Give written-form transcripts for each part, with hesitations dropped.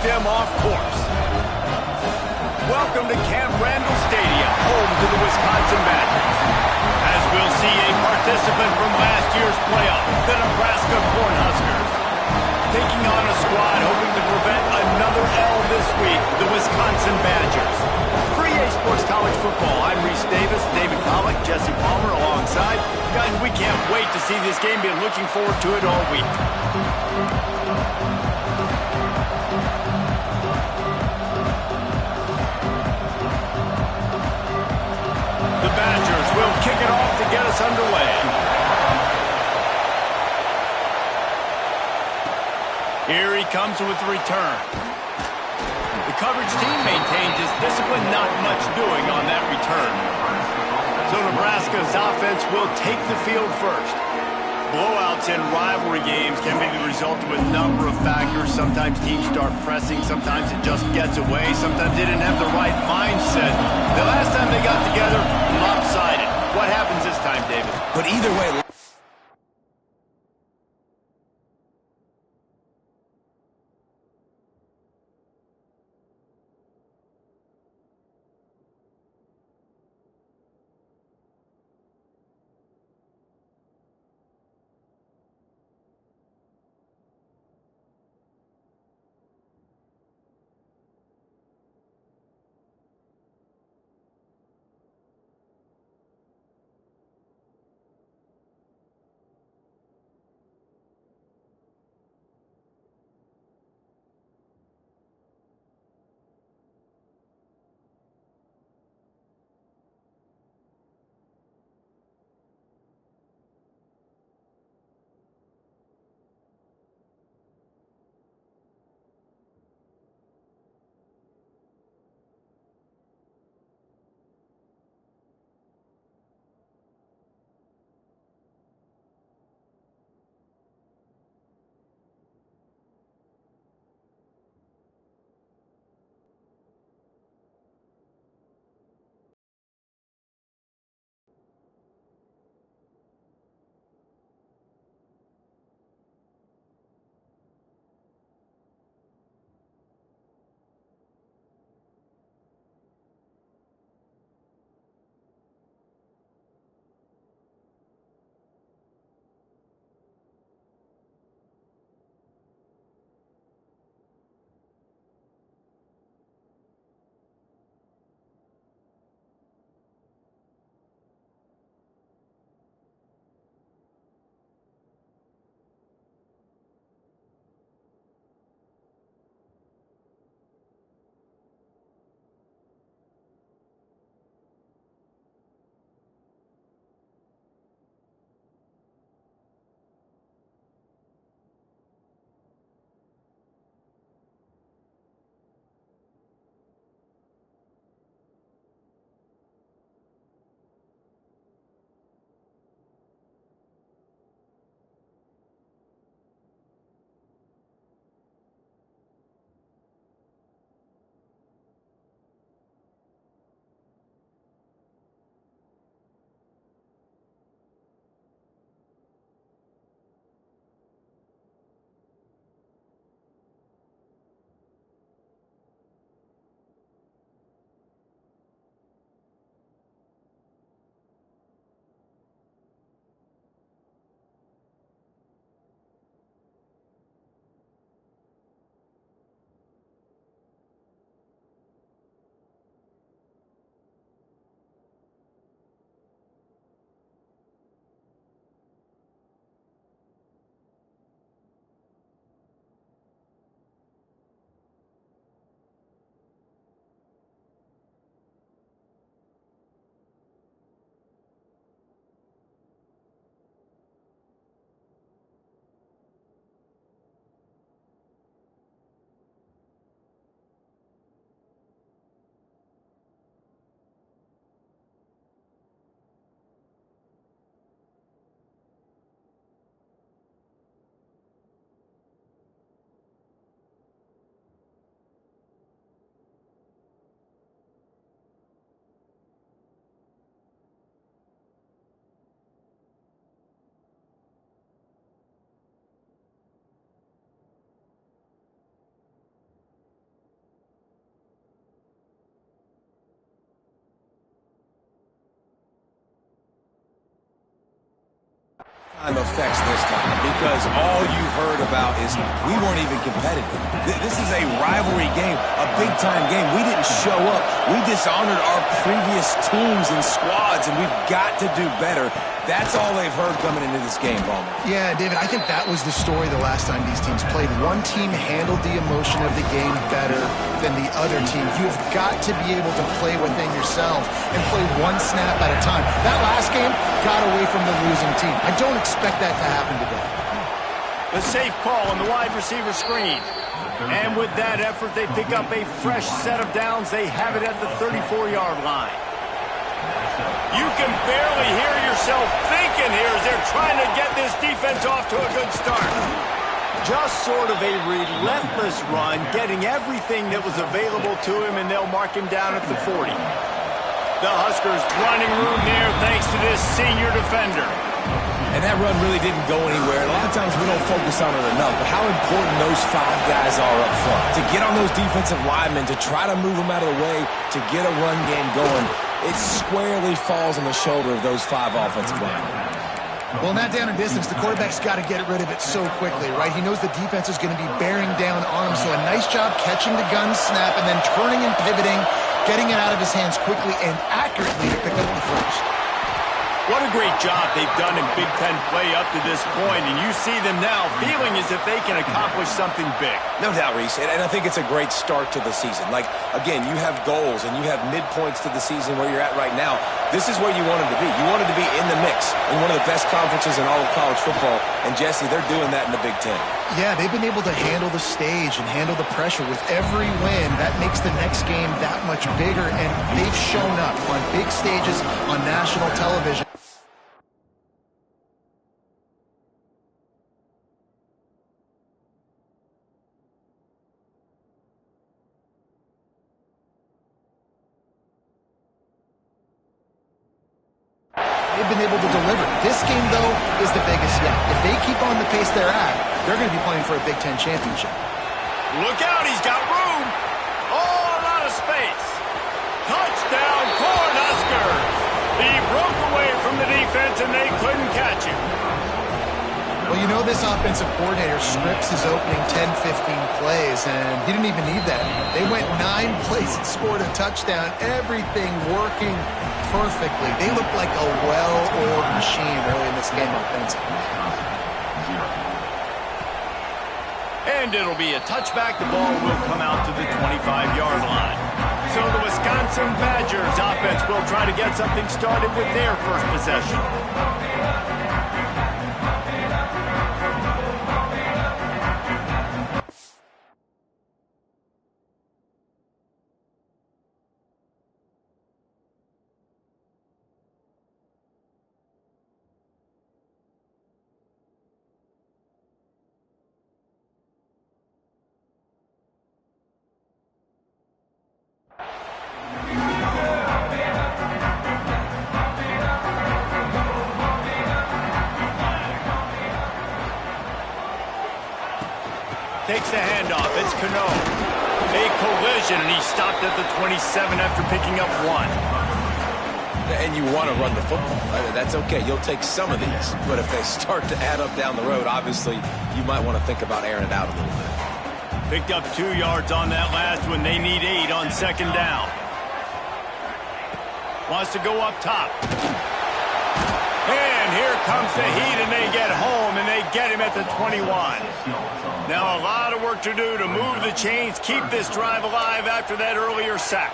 them off course. Welcome to Camp Randall Stadium, home to the Wisconsin Badgers. As we'll see a participant from last year's playoff, the Nebraska Cornhuskers. Taking on a squad hoping to prevent another L this week, the Wisconsin Badgers. For EA Sports College Football, I'm Reese Davis, David Pollack, Jesse Palmer alongside. Guys, we can't wait to see this game. Been looking forward to it all week. The Badgers will kick it off to get us underway. Here he comes with the return. The coverage team maintains its discipline, not much doing on that return. So Nebraska's offense will take the field first. Blowouts in rivalry games can be the result of a number of factors. Sometimes teams start pressing, sometimes it just gets away, sometimes they didn't have the right mindset. The last time they got together, lopsided. What happens this time, David? But either way... Affects this time because all you've heard about is we weren't even competitive. This is a rivalry game, a big-time game. We didn't show up. We dishonored our previous teams and squads, and we've got to do better. That's all they've heard coming into this game, Bowman. Yeah, David, I think that was the story the last time these teams played. One team handled the emotion of the game better than the other team. You've got to be able to play within yourself and play one snap at a time. That last game got away from the losing team. I don't expect that to happen today. The safe call on the wide receiver screen. And with that effort, they pick up a fresh set of downs. They have it at the 34-yard line. You can barely hear yourself thinking here as they're trying to get this defense off to a good start. Just sort of a relentless run, getting everything that was available to him, and they'll mark him down at the 40. The Huskers running room there thanks to this senior defender. And that run really didn't go anywhere. A lot of times we don't focus on it enough, but how important those 5 guys are up front. To get on those defensive linemen, to try to move them out of the way, to get a run game going, it squarely falls on the shoulder of those 5 offensive linemen. Well, in that down and distance, the quarterback's got to get rid of it so quickly, right? He knows the defense is going to be bearing down on him, so a nice job catching the gun snap and then turning and pivoting, getting it out of his hands quickly and accurately to pick up the first. What a great job they've done in Big Ten play up to this point, and you see them now feeling as if they can accomplish something big. No doubt, Reese, and I think it's a great start to the season. Like, again, you have goals and you have midpoints to the season where you're at right now. This is where you want them to be. You want them to be in the mix in one of the best conferences in all of college football, and Jesse, they're doing that in the Big Ten. Yeah, they've been able to handle the stage and handle the pressure with every win. That makes the next game that much bigger, and they've shown up on big stages on national television. They've been able to deliver. This game, though, is the biggest yet. If they keep on the pace they're at, they're going to be playing for a Big Ten championship. Look out, he's got room. Oh, a lot of space. Touchdown, Cornhuskers. He broke away from the defense, and they couldn't catch him. Well, you know this offensive coordinator scripts his opening 10, 15 plays, and he didn't even need that. They went 9 plays and scored a touchdown. Everything working perfectly. They look like a well-oiled machine early in this game offensively. And it'll be a touchback. The ball will come out to the 25-yard line. So the Wisconsin Badgers offense will try to get something started with their first possession. Takes the handoff. It's Cano. A collision, and he stopped at the 27 after picking up 1. And you want to run the football. That's okay. You'll take some of these. But if they start to add up down the road, obviously, you might want to think about airing it out a little bit. Picked up 2 yards on that last one. They need 8 on second down. Wants to go up top. And here comes the heat, and they get home, and they get him at the 21. Now a lot of work to do to move the chains, keep this drive alive after that earlier sack.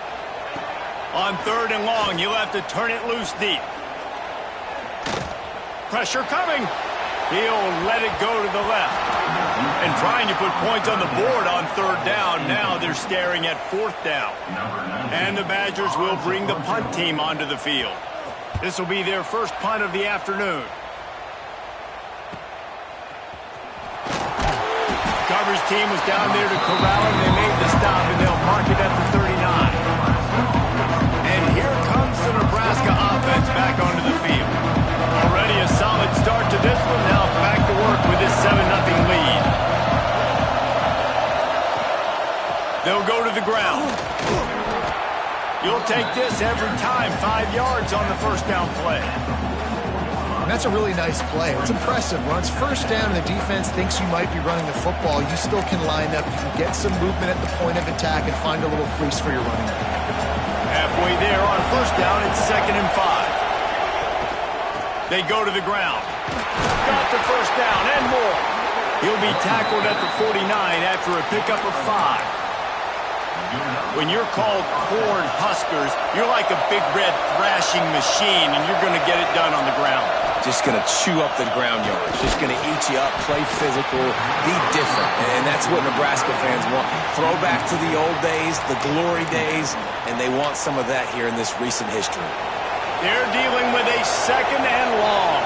On 3rd and long, you'll have to turn it loose deep. Pressure coming. He'll let it go to the left. And trying to put points on the board on 3rd down. Now they're staring at 4th down. And the Badgers will bring the punt team onto the field. This will be their first punt of the afternoon. Coverage team was down there to corral him. They made the stop, and they'll mark it at the 39. And here comes the Nebraska offense back onto the field. Already a solid start to this one. Now back to work with this 7-0 lead. They'll go to the ground. You'll take this every time. 5 yards on the first down play. That's a really nice play. It's impressive. When it's first down and the defense thinks you might be running the football, you still can line up. You can get some movement at the point of attack and find a little crease for your running back. Halfway there on first down, it's 2nd and 5. They go to the ground. Got the first down and more. He'll be tackled at the 49 after a pickup of 5. When you're called corn huskers, you're like a big red thrashing machine, and you're going to get it done on the ground. Just going to chew up the ground yards. Just going to eat you up, play physical, be different. And that's what Nebraska fans want. Throwback to the old days, the glory days, and they want some of that here in this recent history. They're dealing with a 2nd and long.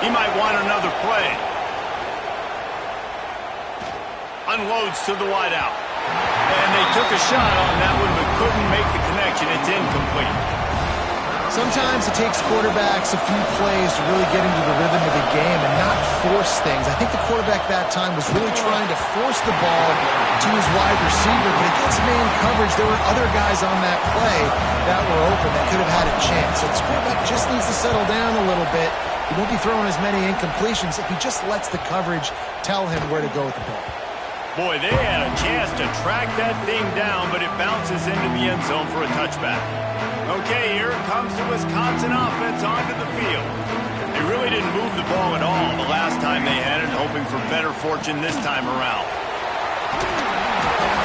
He might want another play. Unloads to the wideout. And they took a shot on that one, but couldn't make the connection. It's incomplete. Sometimes it takes quarterbacks a few plays to really get into the rhythm of the game and not force things. I think the quarterback that time was really trying to force the ball to his wide receiver, but against man coverage, there were other guys on that play that were open that could have had a chance. So this quarterback just needs to settle down a little bit. He won't be throwing as many incompletions if he just lets the coverage tell him where to go with the ball. Boy, they had a chance to track that thing down, but it bounces into the end zone for a touchback. Okay, here comes the Wisconsin offense onto the field. They really didn't move the ball at all the last time they had it, hoping for better fortune this time around.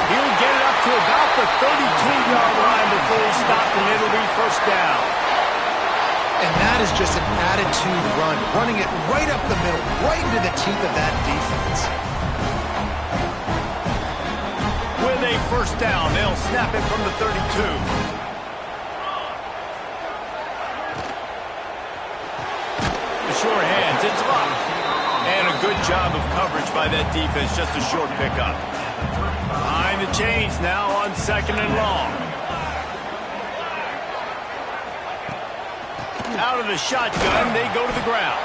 He'll get it up to about the 32-yard line before he's stopped, and it'll be first down. And that is just an attitude run, running it right up the middle, right into the teeth of that defense. With a first down, they'll snap it from the 32. The short hands, it's locked. And a good job of coverage by that defense, just a short pickup. Behind the chains now on 2nd and long. Out of the shotgun, they go to the ground.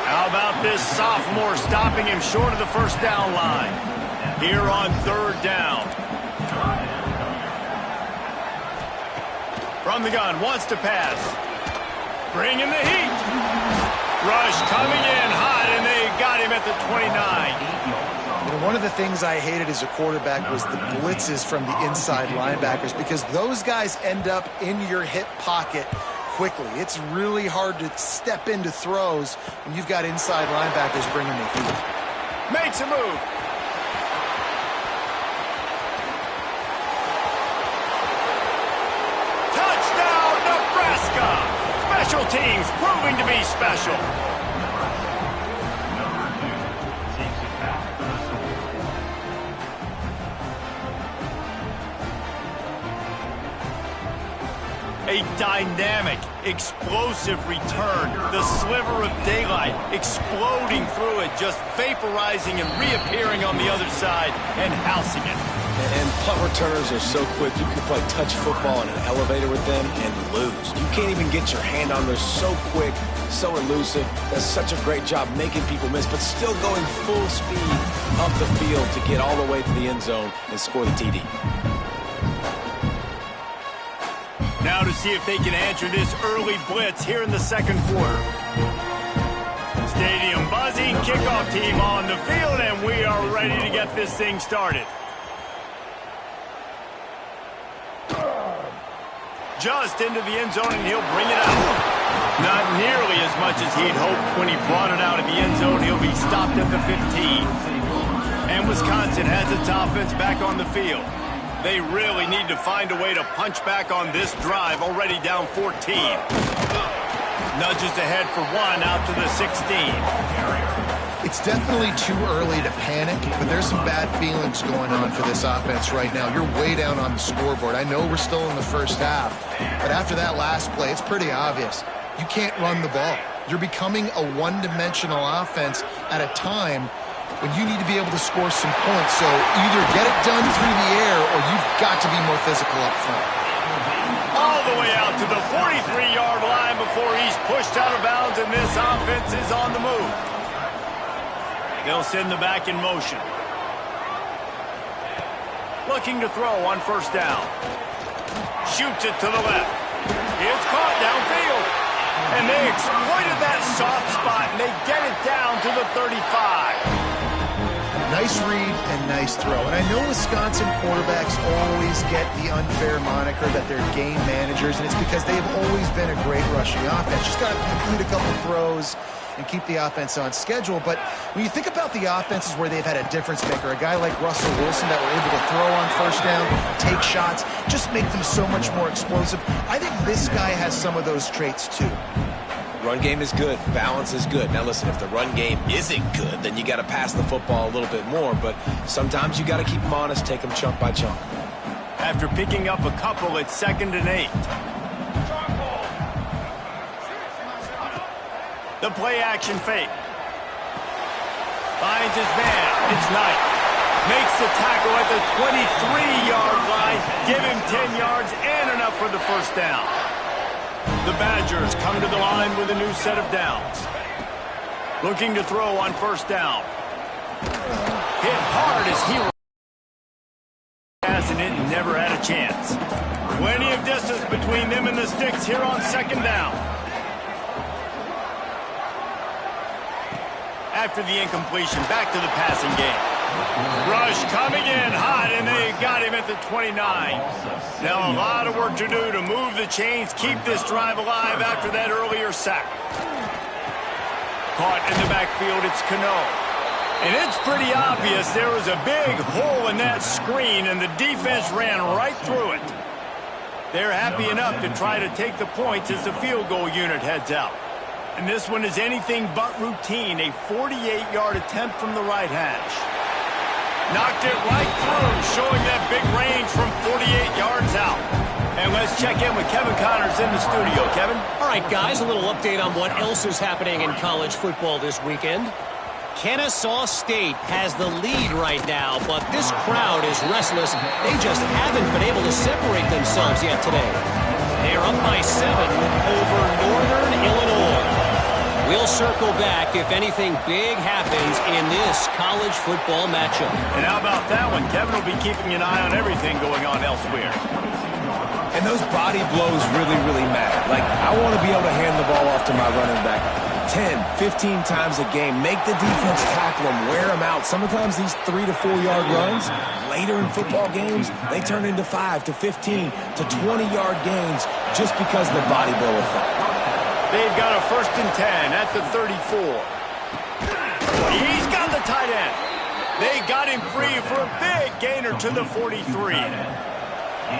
How about this sophomore stopping him short of the first down line? Here on 3rd down. From the gun, wants to pass. Bringing the heat. Rush coming in hot, and they got him at the 29. You know, one of the things I hated as a quarterback was the blitzes from the inside linebackers, because those guys end up in your hip pocket quickly. It's really hard to step into throws when you've got inside linebackers bringing the heat. Makes a move. Special teams proving to be special. A dynamic, explosive return. The sliver of daylight exploding through it, just vaporizing and reappearing on the other side and housing it. And punt returners are so quick. You can play touch football in an elevator with them and lose. You can't even get your hand on. They're so quick, so elusive. Does such a great job making people miss, but still going full speed up the field to get all the way to the end zone and score the TD. Now to see if they can answer this early blitz here in the 2nd quarter. Stadium buzzing, kickoff team on the field, and we are ready to get this thing started. Just into the end zone, and he'll bring it out. Not nearly as much as he'd hoped when he brought it out of the end zone. He'll be stopped at the 15. And Wisconsin has its offense back on the field. They really need to find a way to punch back on this drive, already down 14. Nudges ahead for 1 out to the 16. It's definitely too early to panic, but there's some bad feelings going on for this offense right now. You're way down on the scoreboard. I know we're still in the first half, but after that last play, it's pretty obvious. You can't run the ball. You're becoming a one-dimensional offense at a time when you need to be able to score some points. So either get it done through the air or you've got to be more physical up front. All the way out to the 43-yard line before he's pushed out of bounds, and this offense is on the move. They'll send the back in motion. Looking to throw on first down. Shoots it to the left. It's caught downfield. And they exploited that soft spot, and they get it down to the 35. Nice read and nice throw. And I know Wisconsin quarterbacks always get the unfair moniker that they're game managers, and it's because they've always been a great rushing offense. Just got to complete a couple throws and keep the offense on schedule. But when you think about the offenses where they've had a difference maker, a guy like Russell Wilson that were able to throw on first down, take shots, just make them so much more explosive, I think this guy has some of those traits too. Run game is good. Balance is good. Now, listen, if the run game isn't good, then you got to pass the football a little bit more. But sometimes you got to keep them honest, take them chunk by chunk. After picking up a couple, it's 2nd and 8. The play-action fake. Finds his man. It's Knight. Makes the tackle at the 23-yard line. Give him 10 yards and enough for the first down. The Badgers come to the line with a new set of downs. Looking to throw on first down. Hit hard as he and it never had a chance. Plenty of distance between them and the sticks here on 2nd down. After the incompletion, back to the passing game. Rush coming in hot, and they got him at the 29. Now a lot of work to do to move the chains, keep this drive alive after that earlier sack. Caught in the backfield, it's Cano. And it's pretty obvious there was a big hole in that screen, and the defense ran right through it. They're happy enough to try to take the points as the field goal unit heads out. And this one is anything but routine, a 48-yard attempt from the right hash. Knocked it right through, showing that big range from 48 yards out. And let's check in with Kevin Connors in the studio. Kevin? All right, guys, a little update on what else is happening in college football this weekend. Kennesaw State has the lead right now, but this crowd is restless. They just haven't been able to separate themselves yet today. They're up by 7 over Northern Illinois. We'll circle back if anything big happens in this college football matchup. And how about that one? Kevin will be keeping an eye on everything going on elsewhere. And those body blows really, really matter. Like, I want to be able to hand the ball off to my running back 10, 15 times a game. Make the defense tackle them, wear them out. Sometimes these 3 to 4 yard runs, later in football games, they turn into 5 to 15 to 20-yard gains just because of the body blow effect. They've got a 1st and 10 at the 34. He's got the tight end. They got him free for a big gainer to the 43.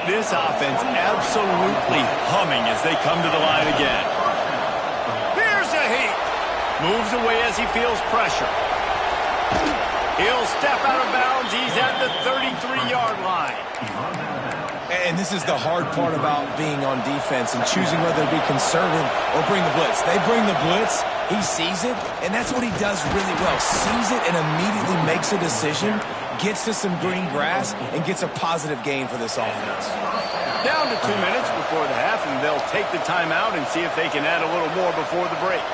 This offense absolutely humming as they come to the line again. Here's a heat. Moves away as he feels pressure. He'll step out of bounds. He's at the 33-yard line. And this is the hard part about being on defense and choosing whether to be conservative or bring the blitz. They bring the blitz, he sees it, and that's what he does really well. Sees it and immediately makes a decision, gets to some green grass, and gets a positive gain for this offense. Down to 2 minutes before the half, and they'll take the timeout and see if they can add a little more before the break.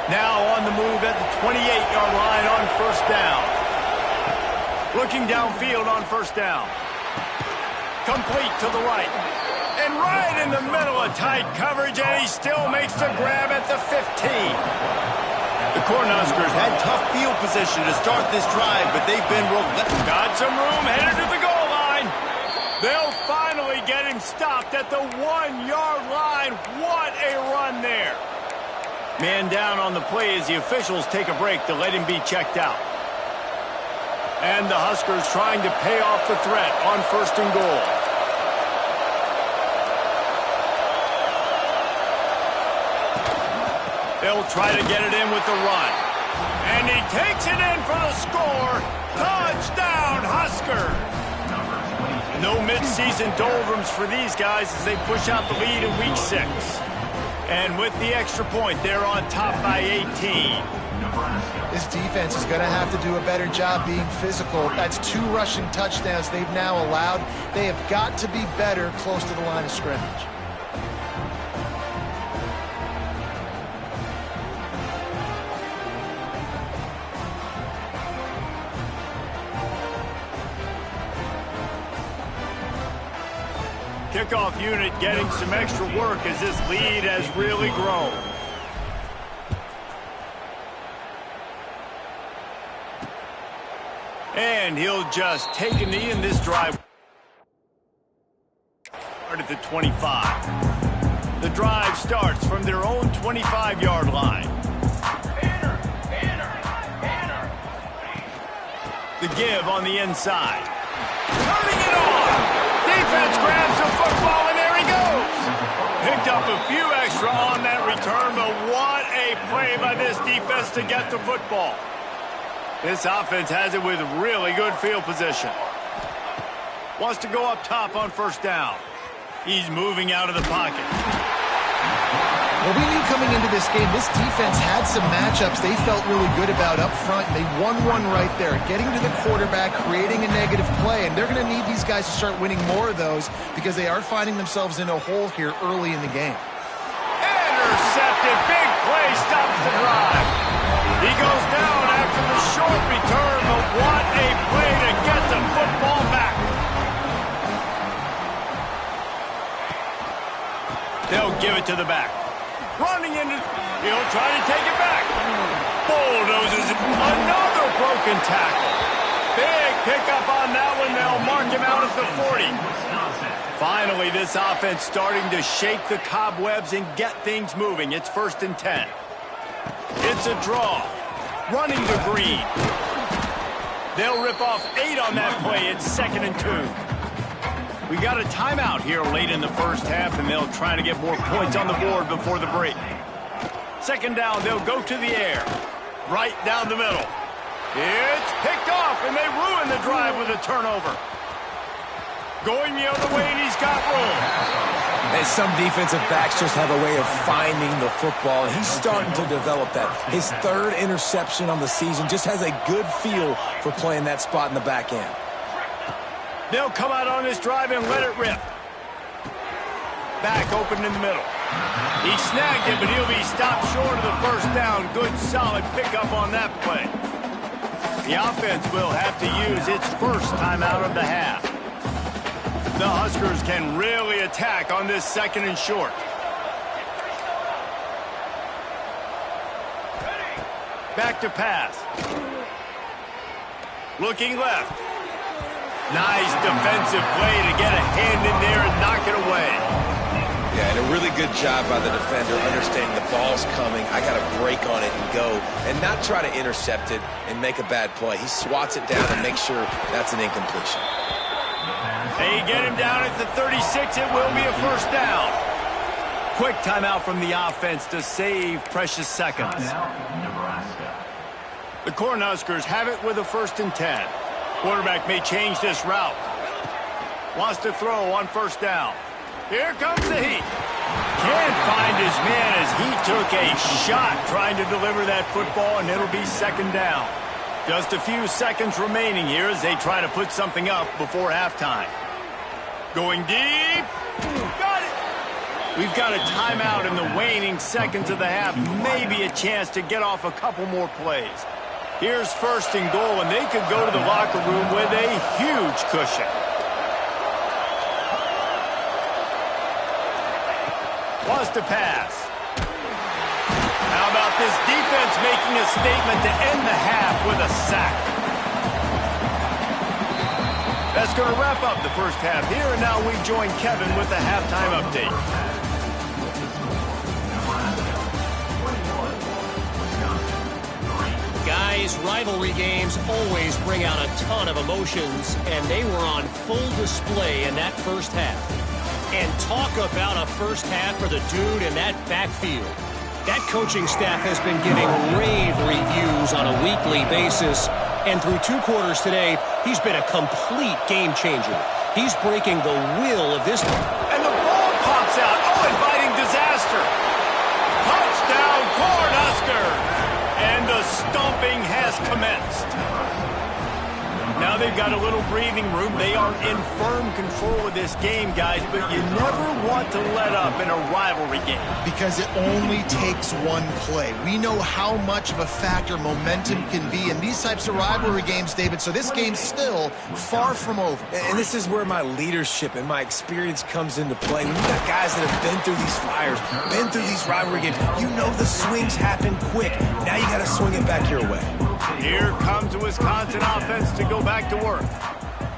Now on the move at the 28-yard line on first down. Looking downfield on first down. Complete to the right. And right in the middle of tight coverage, and he still makes the grab at the 15. The Cornhuskers had tough field position to start this drive, but they've been got some room headed to the goal line. They'll finally get him stopped at the 1-yard line. What a run there. Man down on the play as the officials take a break to let him be checked out. And the Huskers trying to pay off the threat on 1st and goal. They'll try to get it in with the run. And he takes it in for the score. Touchdown, Husker. No midseason doldrums for these guys as they push out the lead in week 6. And with the extra point, they're on top by 18. This defense is going to have to do a better job being physical. That's 2 rushing touchdowns they've now allowed. They have got to be better close to the line of scrimmage. Kickoff unit getting some extra work as this lead has really grown. And he'll just take a knee in this drive. At the 25. The drive starts from their own 25-yard line. The give on the inside. Turning it on. Defense grabs the football, and there he goes. Picked up a few extra on that return, but what a play by this defense to get the football. This offense has it with really good field position. Wants to go up top on first down. He's moving out of the pocket. Well, we knew coming into this game, this defense had some matchups they felt really good about up front, and they won one right there, getting to the quarterback, creating a negative play, and they're going to need these guys to start winning more of those because they are finding themselves in a hole here early in the game. Intercepted. Big play stops the drive. He goes down after the short return, but what a play to get the football back. They'll give it to the back. Running into, he'll try to take it back. Bulldozes another broken tackle. Big pickup on that one. They'll mark him out at the 40. Finally, this offense starting to shake the cobwebs and get things moving. It's 1st and 10. It's a draw. Running to Green. They'll rip off 8 on that play. It's 2nd and 2. We got a timeout here late in the first half, and they'll try to get more points on the board before the break. 2nd down, they'll go to the air. Right down the middle. It's picked off, and they ruin the drive with a turnover. Going the other way, and he's got room. And some defensive backs just have a way of finding the football, and he's starting to develop that. His 3rd interception on the season, just has a good feel for playing that spot in the back end. They'll come out on this drive and let it rip. Back open in the middle. He snagged it, but he'll be stopped short of the first down. Good, solid pickup on that play. The offense will have to use its first timeout of the half. The Huskers can really attack on this 2nd and short. Back to pass. Looking left. Nice defensive play to get a hand in there and knock it away. Yeah, and a really good job by the defender understanding the ball's coming. I got to break on it and go and not try to intercept it and make a bad play. He swats it down and makes sure that's an incompletion. They get him down at the 36. It will be a 1st down. Quick timeout from the offense to save precious seconds. Nebraska. The Cornhuskers have it with a 1st and 10. Quarterback may change this route. Wants to throw on 1st down. Here comes the heat. Can't find his man as he took a shot trying to deliver that football, and it'll be 2nd down. Just a few seconds remaining here as they try to put something up before halftime. Going deep. Got it. We've got a timeout in the waning seconds of the half. Maybe a chance to get off a couple more plays. Here's 1st and goal, and they could go to the locker room with a huge cushion. Wants to pass. How about this defense making a statement to end the half with a sack? That's going to wrap up the first half here, and now we join Kevin with the halftime update. Guys, rivalry games always bring out a ton of emotions, and they were on full display in that first half. And talk about a first half for the dude in that backfield. That coaching staff has been giving rave reviews on a weekly basis, and through 2 quarters today, he's been a complete game changer. He's breaking the will of this. And the ball pops out. Oh, inviting disaster. Touchdown, Cornhuskers. And the stomping has commenced. Now they've got a little breathing room. They are in firm control of this game, guys, but you never want to let up in a rivalry game. Because it only takes one play. We know how much of a factor momentum can be in these types of rivalry games, David, so this game's still far from over. And this is where my leadership and my experience comes into play. When you got guys that have been through these fires, been through these rivalry games, you know the swings happen quick. Now you got to swing it back your way. Here comes the Wisconsin offense to go back to work.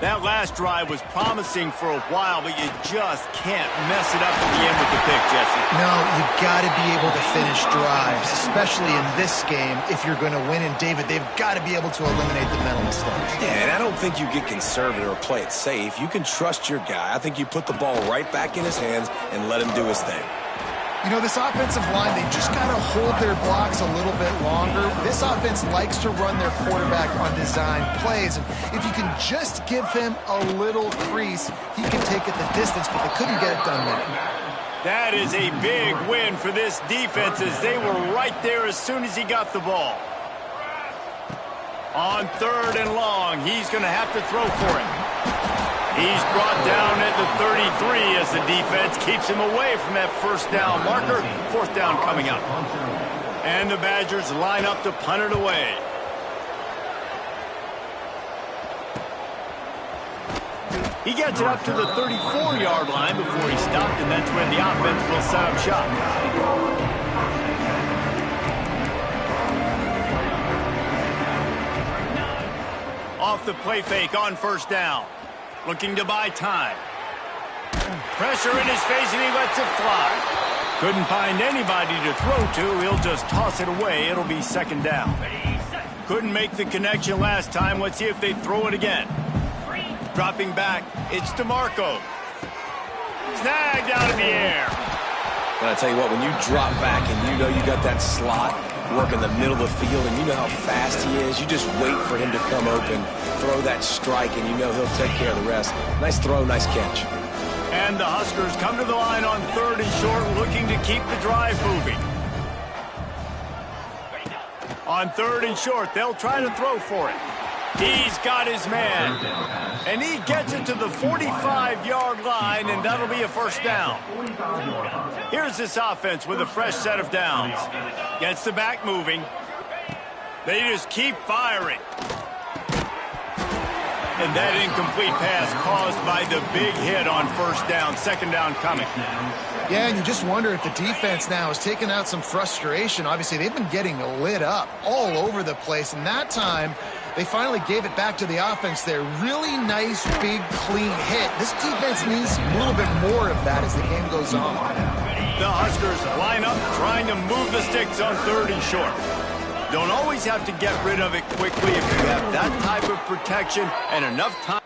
That last drive was promising for a while, but you just can't mess it up at the end with the pick, Jesse. No, you've got to be able to finish drives, especially in this game if you're going to win. And, David, they've got to be able to eliminate the mental mistakes. Yeah, and I don't think you get conservative or play it safe. You can trust your guy. I think you put the ball right back in his hands and let him do his thing. You know, this offensive line, they just got to hold their blocks a little bit longer. This offense likes to run their quarterback on design plays. And if you can just give him a little crease, he can take it the distance, but they couldn't get it done there. That is a big win for this defense as they were right there as soon as he got the ball. On 3rd and long, he's going to have to throw for it. He's brought down at the 33 as the defense keeps him away from that first down marker. 4th down coming up. And the Badgers line up to punt it away. He gets it up to the 34-yard line before he stopped, and that's when the offense will set up shop. Off the play fake on 1st down. Looking to buy time. Pressure in his face, and he lets it fly. Couldn't find anybody to throw to. He'll just toss it away. It'll be 2nd down. Couldn't make the connection last time. Let's see if they throw it again. Dropping back, it's DeMarco. Snagged out of the air. And I tell you what, when you drop back and you know you got that slot work in the middle of the field and you know how fast he is, you just wait for him to come open, throw that strike, and you know he'll take care of the rest. Nice throw, nice catch. And the Huskers come to the line on 3rd and short, looking to keep the drive moving. On 3rd and short, they'll try to throw for it. He's got his man. And he gets it to the 45-yard line, and that'll be a 1st down. Here's this offense with a fresh set of downs. Gets the back moving. They just keep firing. And that incomplete pass caused by the big hit on 1st down. 2nd down coming. Yeah, and you just wonder if the defense now is taking out some frustration. Obviously, they've been getting lit up all over the place, and that time they finally gave it back to the offense there. Really nice, big, clean hit. This defense needs a little bit more of that as the game goes on. The Huskers line up trying to move the sticks on 3rd and short. Don't always have to get rid of it quickly if you have that type of protection and enough time.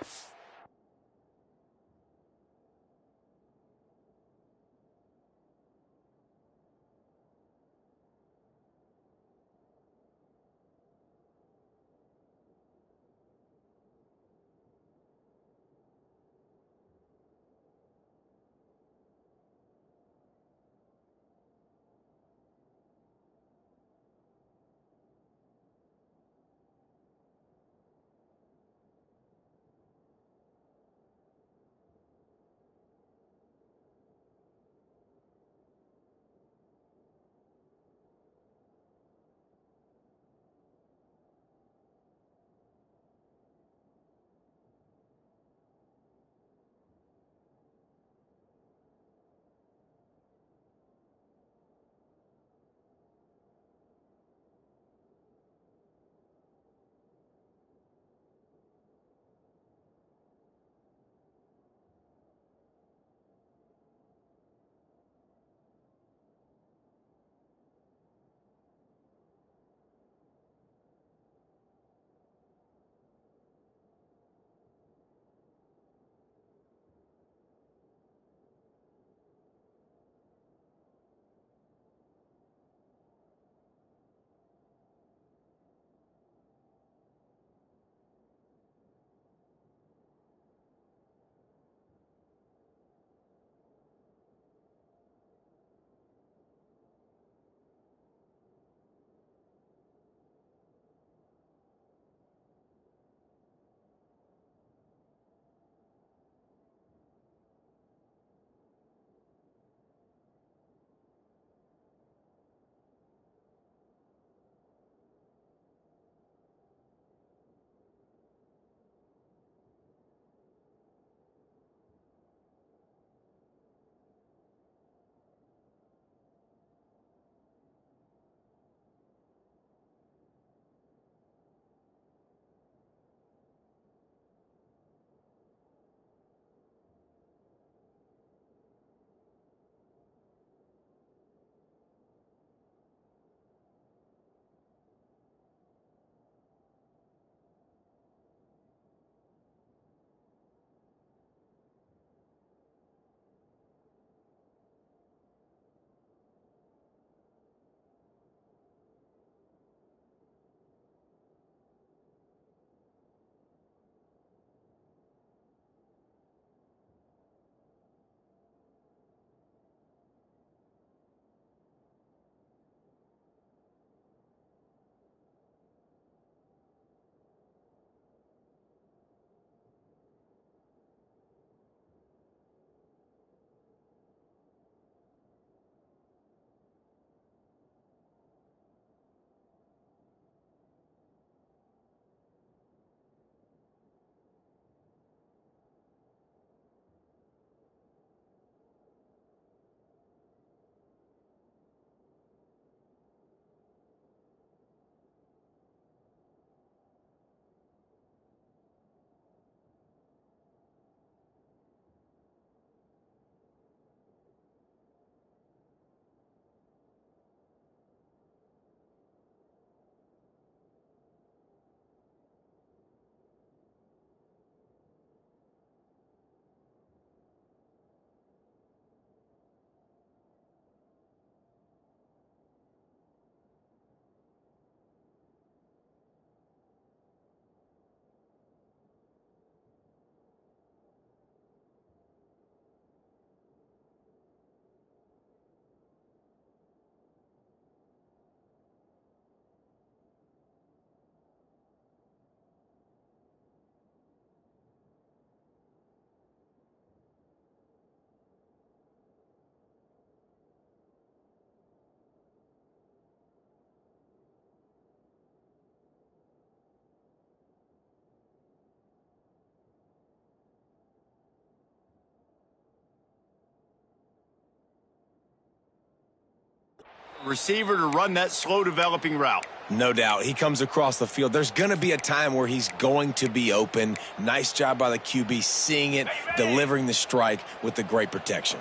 receiver to run that slow developing route. No doubt. He comes across the field. There's going to be a time where he's going to be open. Nice job by the QB seeing it, delivering the strike with the great protection.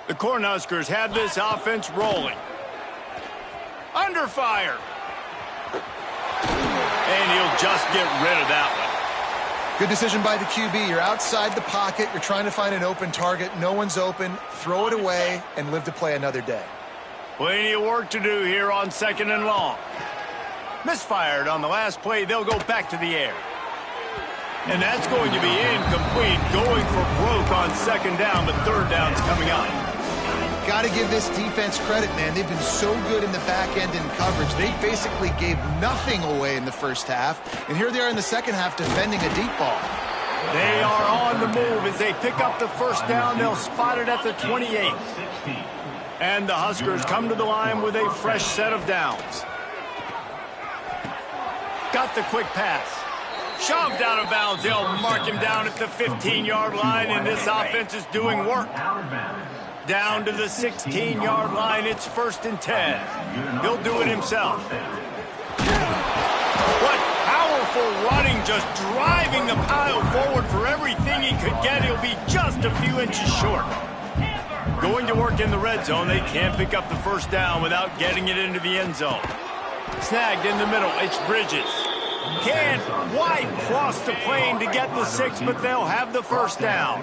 The Cornhuskers have this offense rolling. Under fire. And he'll just get rid of that one. Good decision by the QB. You're outside the pocket. You're trying to find an open target. No one's open. Throw it away and live to play another day. Plenty of work to do here on 2nd and long. Misfired on the last play. They'll go back to the air. And that's going to be incomplete. Going for broke on 2nd down, but 3rd down's coming up. Got to give this defense credit, man. They've been so good in the back end in coverage. They basically gave nothing away in the first half. And here they are in the second half defending a deep ball. They are on the move as they pick up the 1st down. They'll spot it at the 28. And the Huskers come to the line with a fresh set of downs. Got the quick pass. Shoved out of bounds. They'll mark him down at the 15-yard line, and this offense is doing work. Down to the 16-yard line. It's 1st and 10. He'll do it himself. What powerful running, just driving the pile forward for everything he could get. He'll be just a few inches short. Going to work in the red zone. They can't pick up the 1st down without getting it into the end zone. Snagged in the middle. It's Bridges. Can't wide cross the plane to get the 6, but they'll have the 1st down.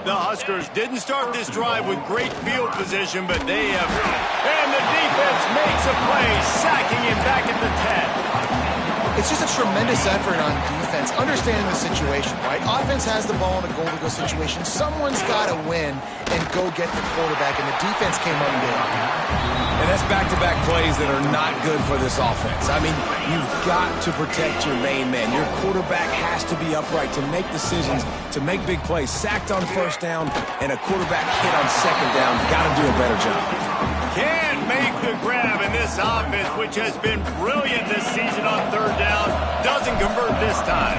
The Huskers didn't start this drive with great field position, but they have. And the defense makes a play, sacking him back at the 10. It's just a tremendous effort on defense, understanding the situation, right? Offense has the ball in a goal-to-go situation. Someone's got to win and go get the quarterback, and the defense came up big. And that's back-to-back plays that are not good for this offense. I mean, you've got to protect your main man. Your quarterback has to be upright to make decisions, to make big plays. Sacked on 1st down and a quarterback hit on 2nd down. Got to do a better job. Can't make the grab, and this offense, which has been brilliant this season on 3rd down, doesn't convert this time.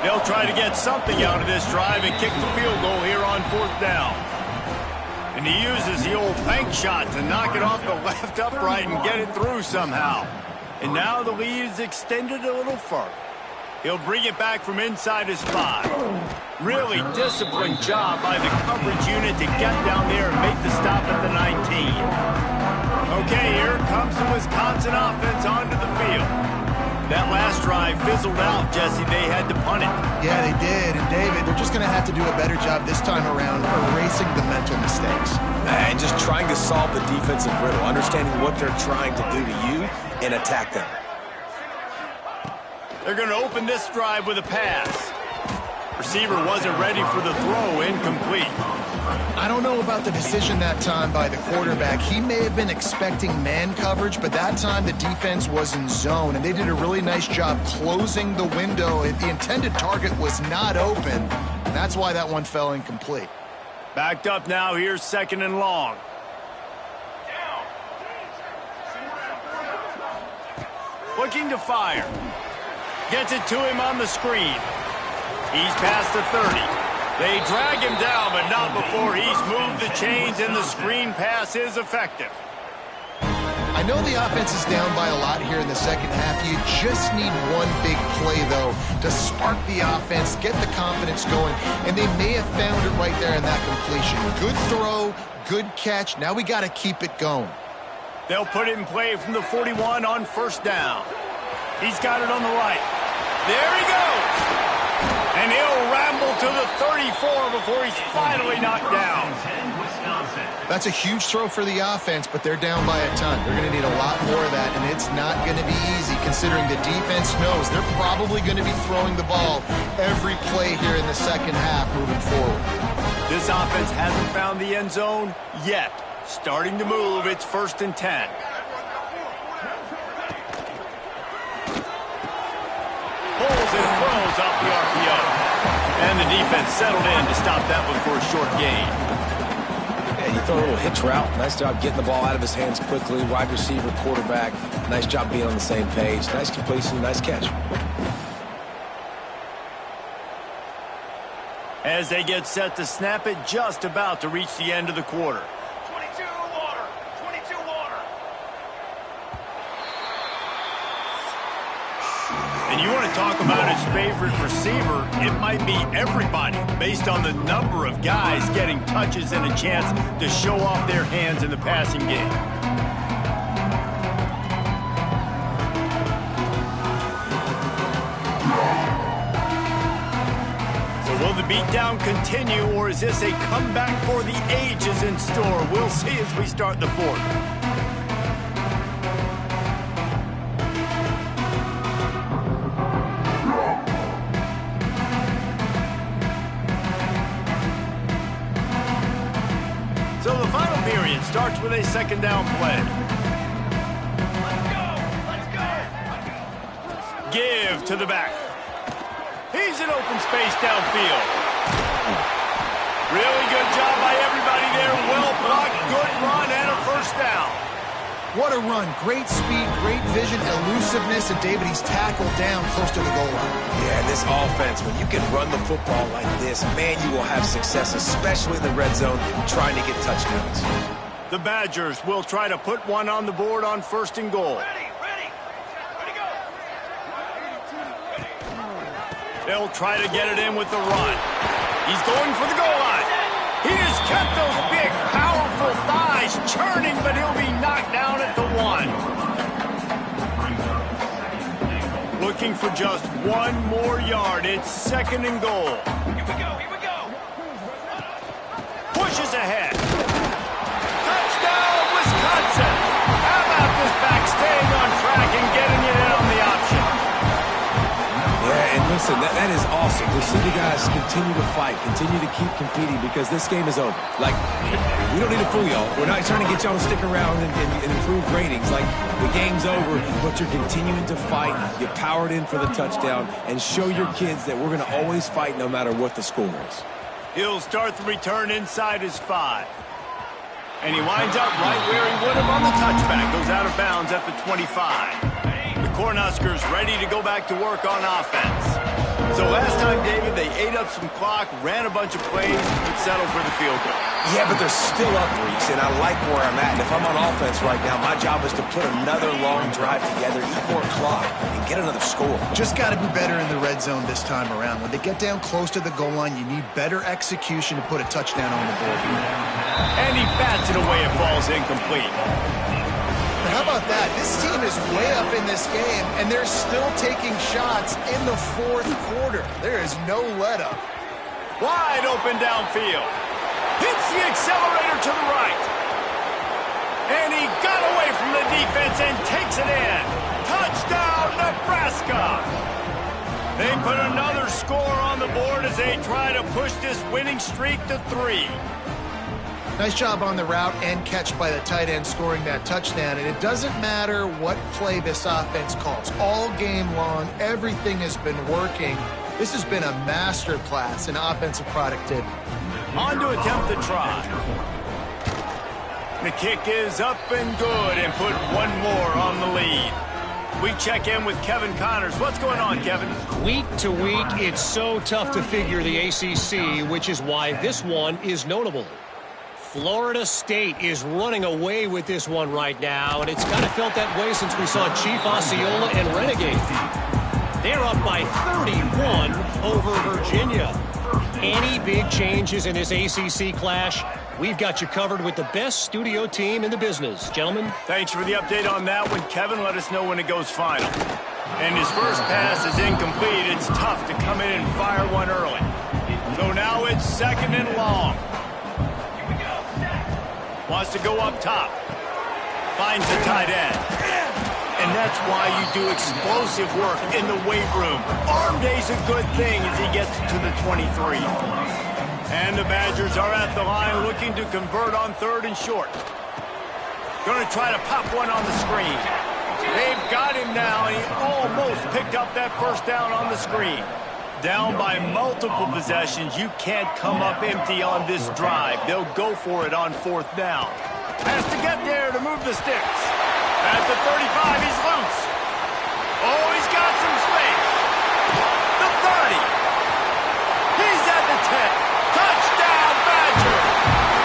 They'll try to get something out of this drive and kick the field goal here on 4th down. And he uses the old bank shot to knock it off the left upright and get it through somehow. And now the lead is extended a little further. He'll bring it back from inside his 5. Really disciplined job by the coverage unit to get down there and make the stop at the 19. Okay, here comes the Wisconsin offense onto the field. That last drive fizzled out, Jesse. They had to punt it. Yeah, they did. And, David, they're just going to have to do a better job this time around erasing the mental mistakes. And just trying to solve the defensive riddle, understanding what they're trying to do to you and attack them. They're going to open this drive with a pass. Receiver wasn't ready for the throw, incomplete. I don't know about the decision that time by the quarterback. He may have been expecting man coverage, but that time the defense was in zone, and they did a really nice job closing the window. The intended target was not open, and that's why that one fell incomplete. Backed up now. Here's 2nd and long. Looking to fire. Gets it to him on the screen. He's past the 30. They drag him down, but not before he's moved the chains, and the screen pass is effective. I know the offense is down by a lot here in the second half. You just need one big play, though, to spark the offense, get the confidence going, and they may have found it right there in that completion. Good throw, good catch. Now we got to keep it going. They'll put it in play from the 41 on 1st down. He's got it on the right. There he goes. And he'll ramble to the 34 before he's finally knocked down. That's a huge throw for the offense, but they're down by a ton. They're going to need a lot more of that, and it's not going to be easy considering the defense knows they're probably going to be throwing the ball every play here in the second half moving forward. This offense hasn't found the end zone yet. Starting to move. It's 1st and 10. Pulls and throws off the RPO. And the defense settled in to stop that one for a short gain. Yeah, you throw a little hitch route. Nice job getting the ball out of his hands quickly. Wide receiver, quarterback. Nice job being on the same page. Nice completion, nice catch. As they get set to snap it, just about to reach the end of the quarter. 22 water. And you want to talk about his favorite receiver, it might be everybody based on the number of guys getting touches and a chance to show off their hands in the passing game. Will the beatdown continue, or is this a comeback for the ages in store? We'll see as we start the fourth. So the final period starts with a second down play. Give to the back. He's in open space downfield. Really good job by everybody there. Well blocked, good run, and a first down. What a run. Great speed, great vision, elusiveness, and David, he's tackled down close to the goal line. Yeah, this offense, when you can run the football like this, man, you will have success, especially in the red zone, trying to get touchdowns. The Badgers will try to put one on the board on first and goal. They'll try to get it in with the run. He's going for the goal line. He has kept those big, powerful thighs churning, but he'll be knocked down at the 1. Looking for just one more yard. It's second and goal. Here we go. Pushes ahead. Touchdown, Wisconsin. How about this back staying on track and getting it in on the option? Yeah, and listen, that is awesome to see the guys continue to fight, continue to keep competing, because this game is over. Like, we don't need to fool y'all. We're not trying to get y'all to stick around and improve ratings. Like, the game's over, but you're continuing to fight. You powered in for the touchdown, and show your kids that we're going to always fight no matter what the score is. He'll start the return inside his 5. And he winds up right where he would have on the touchback. Goes out of bounds at the 25. Cornhuskers ready to go back to work on offense. So last time, David, they ate up some clock, ran a bunch of plays, and settled for the field goal. Yeah, but they're still up, Reese, and I like where I'm at. And if I'm on offense right now, my job is to put another long drive together, eat more clock, and get another score. Just got to be better in the red zone this time around. When they get down close to the goal line, you need better execution to put a touchdown on the board. And he bats it away. It falls incomplete. But how about that? This team is way up in this game, and they're still taking shots in the fourth quarter. There is no let-up. Wide open downfield. Hits the accelerator to the right. And he got away from the defense and takes it in. Touchdown, Nebraska! They put another score on the board as they try to push this winning streak to 3. Nice job on the route and catch by the tight end scoring that touchdown. And it doesn't matter what play this offense calls. All game long, everything has been working. This has been a master class in offensive productivity. On to attempt the try. The kick is up and good, and put one more on the lead. We check in with Kevin Connors. What's going on, Kevin? Week to week, it's so tough to figure the ACC, which is why this one is notable. Florida State is running away with this one right now, and it's kind of felt that way since we saw Chief Osceola and Renegade. They're up by 31 over Virginia. Any big changes in this ACC clash? We've got you covered with the best studio team in the business. Gentlemen. Thanks for the update on that one, Kevin. Let us know when it goes final. And his first pass is incomplete. It's tough to come in and fire one early. So now it's second and long. Wants to go up top. Finds the tight end. And that's why you do explosive work in the weight room. Arm day's a good thing as he gets to the 23. And the Badgers are at the line looking to convert on third and short. Going to try to pop one on the screen. They've got him now, and he almost picked up that first down on the screen. Down by multiple possessions. You can't come up empty on this drive. They'll go for it on fourth down. Has to get there to move the sticks. At the 35, he's loose. Oh, he's got some space. The 30. He's at the 10. Touchdown, Badger.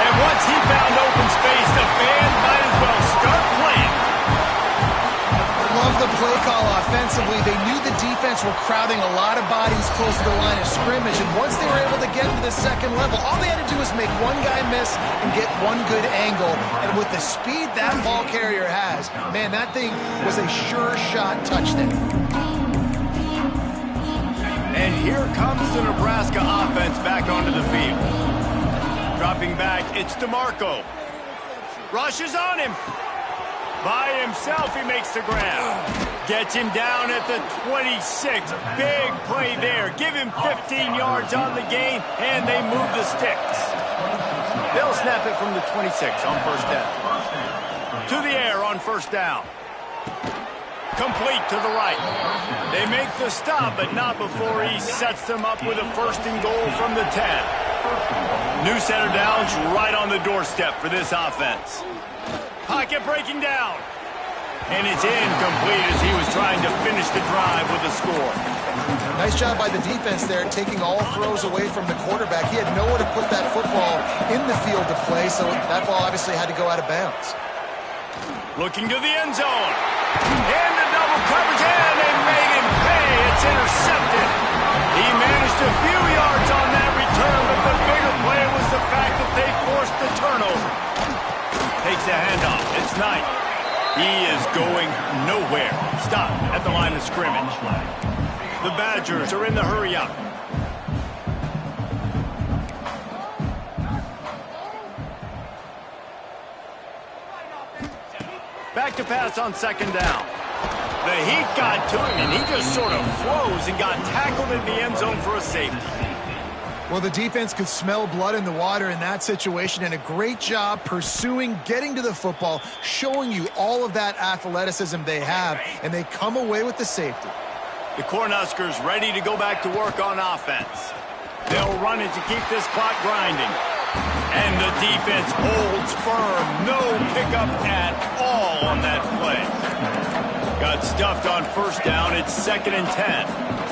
And once he found open space, the band might as well start playing. Love the play call offensively. offensively, they knew the defense were crowding a lot of bodies close to the line of scrimmage, and once they were able to get to the second level, all they had to do was make one guy miss and get one good angle. And with the speed that ball carrier has, man, that thing was a sure shot touchdown. And here comes the Nebraska offense back onto the field. Dropping back, it's DeMarco. Rushes on him. By himself, he makes the grab. Gets him down at the 26. Big play there. Give him 15 yards on the gain, and they move the sticks. They'll snap it from the 26 on first down. To the air on first down. Complete to the right. They make the stop, but not before he sets them up with a first and goal from the 10. New center downs right on the doorstep for this offense. Pocket breaking down. And it's incomplete as he was trying to finish the drive with a score. Nice job by the defense there, taking all throws away from the quarterback. He had nowhere to put that football in the field to play, so that ball obviously had to go out of bounds. Looking to the end zone. And the double coverage, and they made him pay. It's intercepted. He managed a few yards on that return, but the bigger play was the fact that they forced the turnover. Takes the handoff. It's Knight. He is going nowhere. Stop at the line of scrimmage. The Badgers are in the hurry-up. Back to pass on second down. The heat got to him, and he just sort of froze and got tackled in the end zone for a safety. Well, the defense could smell blood in the water in that situation, and a great job pursuing, getting to the football, showing you all of that athleticism they have, and they come away with the safety. The Cornhuskers ready to go back to work on offense. They'll run it to keep this clock grinding. And the defense holds firm. No pickup at all on that play. Got stuffed on first down. It's 2nd and 10.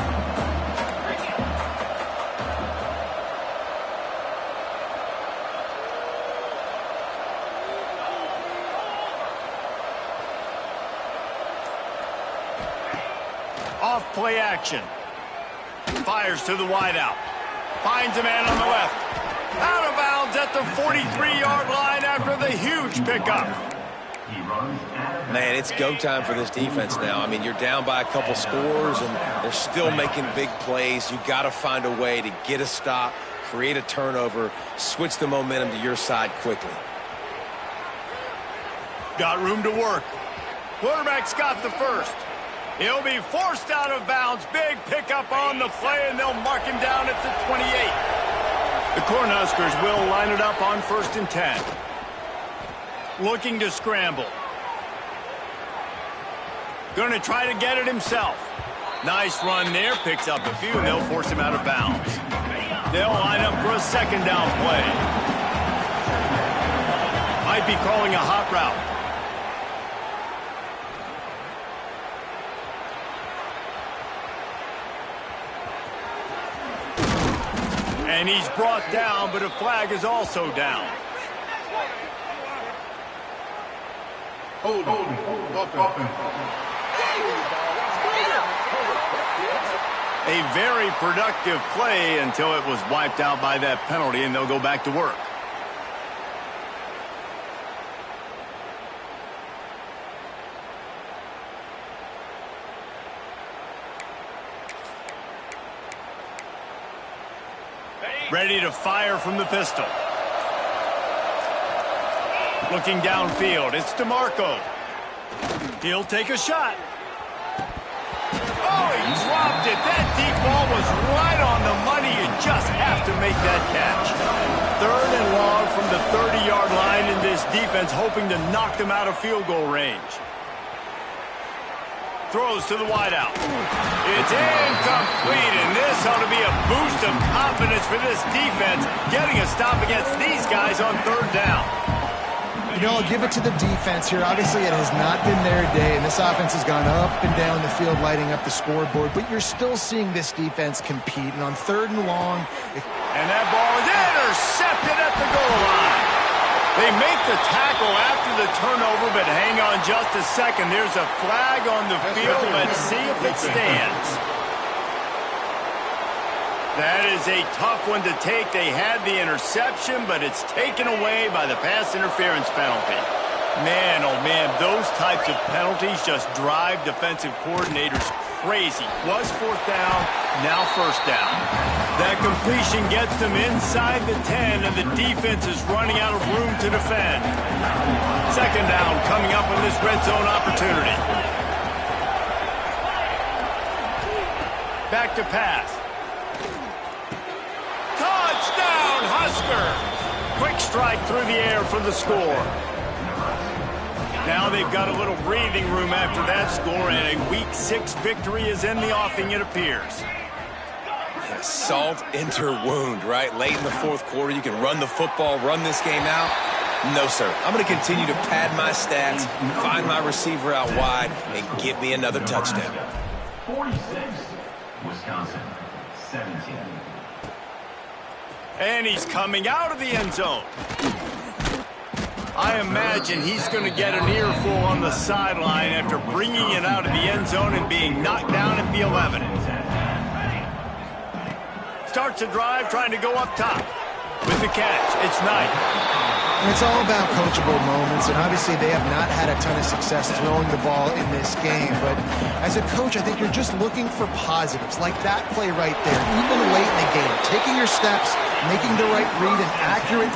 Off play action. Fires to the wideout. Finds a man on the left. Out of bounds at the 43-yard line after the huge pickup. Man, it's go time for this defense now. I mean, you're down by a couple scores, and they're still making big plays. You got to find a way to get a stop, create a turnover, switch the momentum to your side quickly. Got room to work. Quarterback's got the first. He'll be forced out of bounds. Big pickup on the play, and they'll mark him down at the 28. The Cornhuskers will line it up on 1st and 10. Looking to scramble. Going to try to get it himself. Nice run there. Picks up a few, and they'll force him out of bounds. They'll line up for a 2nd down play. Might be calling a hot route. And he's brought down, but a flag is also down. Hold on. A very productive play until it was wiped out by that penalty, and they'll go back to work. Ready to fire from the pistol. Looking downfield, it's DeMarco. He'll take a shot. Oh, he dropped it. That deep ball was right on the money. You just have to make that catch. 3rd and long from the 30-yard line, and this defense hoping to knock them out of field goal range. Throws to the wideout. It's incomplete, and this ought to be a boost of confidence for this defense, getting a stop against these guys on 3rd down. You know, I'll give it to the defense here. Obviously, it has not been their day, and this offense has gone up and down the field, lighting up the scoreboard, but you're still seeing this defense compete, and on 3rd and long... And that ball is intercepted at the goal line. They make the tackle after the turnover, but hang on just a second. There's a flag on the field. Let's see if it stands. That is a tough one to take. They had the interception, but it's taken away by the pass interference penalty. Man, oh man, those types of penalties just drive defensive coordinators crazy. Was fourth down, now first down. That completion gets them inside the 10, and the defense is running out of room to defend. Second down coming up on this red zone opportunity. Back to pass. Touchdown, Huskers! Quick strike through the air for the score. Now they've got a little breathing room after that score, and a Week 6 victory is in the offing, it appears. Yeah, salt into wound, right? Late in the fourth quarter, you can run the football, run this game out. No, sir. I'm going to continue to pad my stats, find my receiver out wide, and give me another touchdown. 46, Wisconsin, 17. And he's coming out of the end zone. I imagine he's going to get an earful on the sideline after bringing it out of the end zone and being knocked down at the 11. Starts a drive trying to go up top. With the catch, it's Knight. And it's all about coachable moments, and obviously they have not had a ton of success throwing the ball in this game. But as a coach, I think you're just looking for positives, like that play right there, even late in the game. Taking your steps, making the right read, and accurate